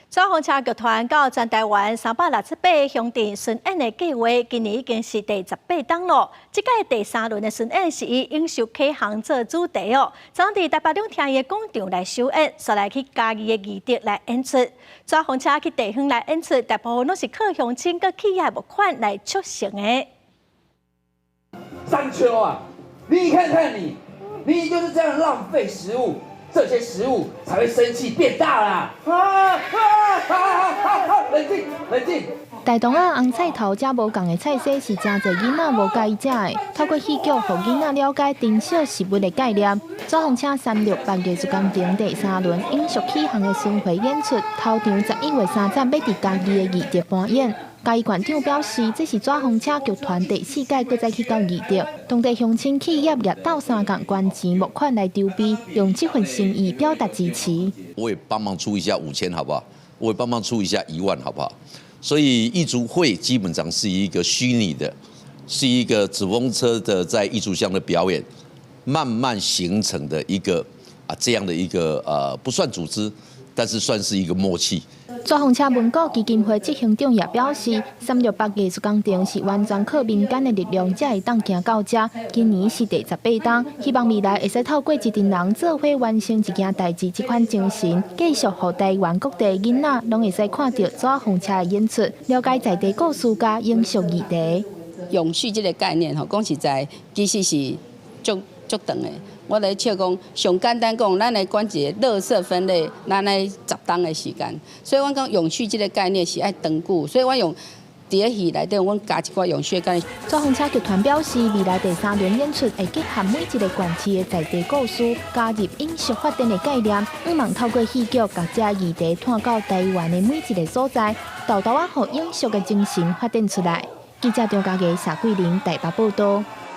抓风车剧团到全台湾368乡镇巡演的计划，今年已经是第18档了。这届第3轮的巡演是以永寿启航做主题哦，将伫台北两厅的广场来首演，再来去嘉义的义德来演出。抓风车去地方来演出，大部分都是靠乡亲佮企业募款来促成的。山丘啊，你看看你就是这样浪费食物。 这些食物才会生气变大啦！冷静，冷静。大同仔红菜头加无共的菜色是真侪囡仔无介意食的。透过戏剧，互囡仔了解珍惜食物的概念。抓风车368艺术工程第3轮永续启航的巡回演出，头场11月3日要伫嘉义的义德搬演。 嘉义县长表示，这是抓风车剧团第4届，搁再去到义德，当地乡亲企业也斗相共捐钱募款来筹备，用这份心意表达支持。我也帮忙出一下5000，好不好？我也帮忙出一下1万，好不好？所以艺竹会基本上是一个虚拟的，是一个纸风车的在艺术乡的表演，慢慢形成的一个这样的一个不算组织，但是算是一个默契。 抓风车文化基金会执行长也表示，368艺术工程是完全靠民间的力量才会当行到这。今年是第18档，希望未来会使透过一群人做伙完成一件代志，这款精神继续让台湾各地囡仔拢会使看到抓风车的演出，了解在地故事甲永续议题。永续这个概念吼，讲实在其实是足长的。 我来笑讲，上简单讲，咱来管一个垃圾分类，咱来10档的时间。所以我讲永续这个概念是爱长久，所以我用伫个戏内底，我加一寡永续的概念。抓风车剧团表示，未来第3轮演出会结合每一个县市的在地故事，加入永续发展的概念，希望透过戏剧，把这议题探到台湾的每一个所在，豆豆啊，互永续的精神发展出来。记者张家琪、沙桂玲台北报道。